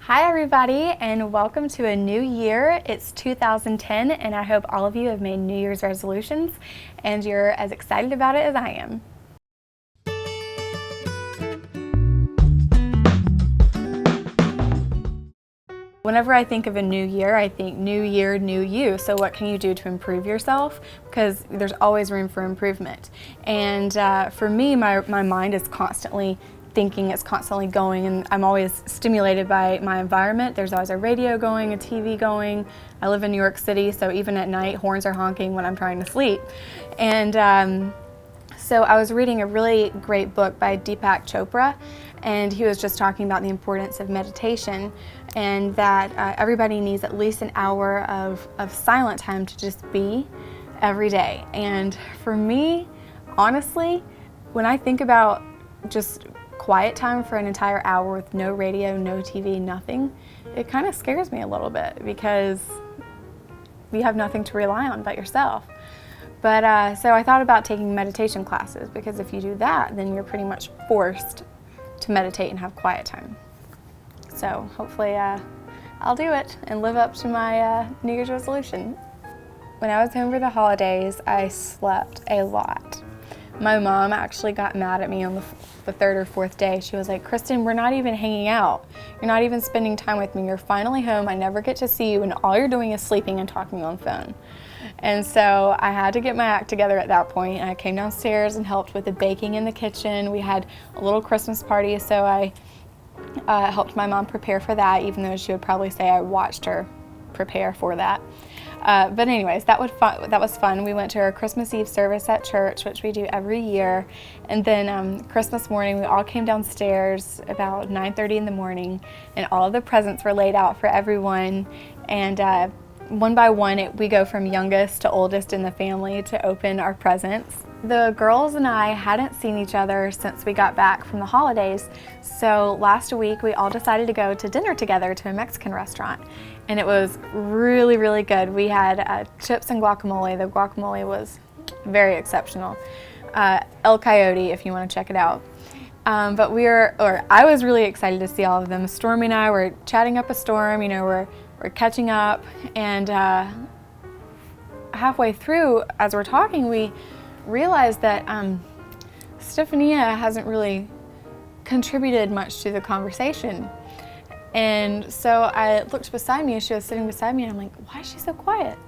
Hi everybody, and welcome to a new year. It's 2010 and I hope all of you have made New Year's resolutions and you're as excited about it as I am. Whenever I think of a new year, I think new year, new you. So what can you do to improve yourself? Because there's always room for improvement. And for me, my mind is constantly thinking, it's constantly going, and I'm always stimulated by my environment. There's always a radio going, a TV going. I live in New York City, so even at night, horns are honking when I'm trying to sleep. And so I was reading a really great book by Deepak Chopra, and he was just talking about the importance of meditation and that everybody needs at least an hour of silent time to just be every day. And for me, honestly, when I think about just quiet time for an entire hour with no radio, no TV, nothing, it kind of scares me a little bit because you have nothing to rely on but yourself. But so I thought about taking meditation classes, because if you do that, then you're pretty much forced to meditate and have quiet time. So hopefully I'll do it and live up to my New Year's resolution. When I was home for the holidays, I slept a lot. My mom actually got mad at me on the third or fourth day. She was like, "Kristen, we're not even hanging out. You're not even spending time with me. You're finally home. I never get to see you, and all you're doing is sleeping and talking on the phone." And so I had to get my act together at that point. I came downstairs and helped with the baking in the kitchen. We had a little Christmas party, so I helped my mom prepare for that, even though she would probably say I watched her prepare for that. But anyways, that was fun. We went to our Christmas Eve service at church, which we do every year. And then Christmas morning, we all came downstairs about 9:30 in the morning, and all of the presents were laid out for everyone. And one by one, we go from youngest to oldest in the family to open our presents. The girls and I hadn't seen each other since we got back from the holidays, so last week we all decided to go to dinner together to a Mexican restaurant, and it was really, really good. We had chips and guacamole. The guacamole was very exceptional. El Coyote, if you want to check it out. But I was really excited to see all of them. Stormy and I were chatting up a storm, we're catching up, and halfway through, as we're talking, we realized that Stephania hasn't really contributed much to the conversation. And so I looked beside me, and she was sitting beside me, and I'm like, "Why is she so quiet?"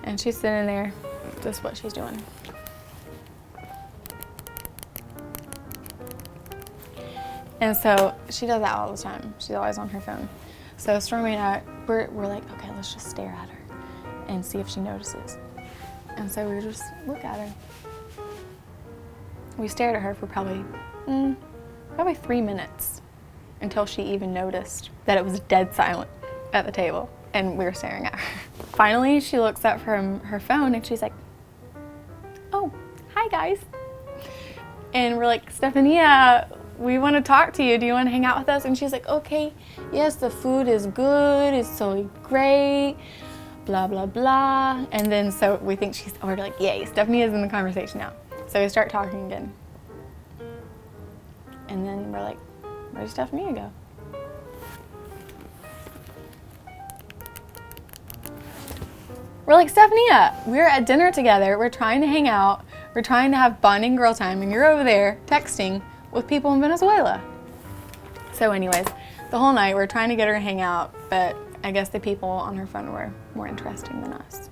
And she's sitting there, just what she's doing. And so she does that all the time. She's always on her phone. So Stormy and I, we're like, okay, let's just stare at her and see if she notices. And so we just look at her. We stared at her for probably 3 minutes until she even noticed that it was dead silent at the table and we were staring at her. Finally, she looks up from her phone and she's like, "Oh, hi guys." And we're like, "Stephania, we want to talk to you. Do you want to hang out with us?" And she's like, "Okay, yes, the food is good. It's so great, blah, blah, blah." And then so we're like, "Yay, Stephanie is in the conversation now." So we start talking again. And then we're like, "Where'd Stephanie go?" We're like, "Stephania, we're at dinner together. We're trying to hang out. We're trying to have bonding girl time, and you're over there texting with people in Venezuela." So anyways, the whole night we're trying to get her to hang out, but I guess the people on her phone were more interesting than us.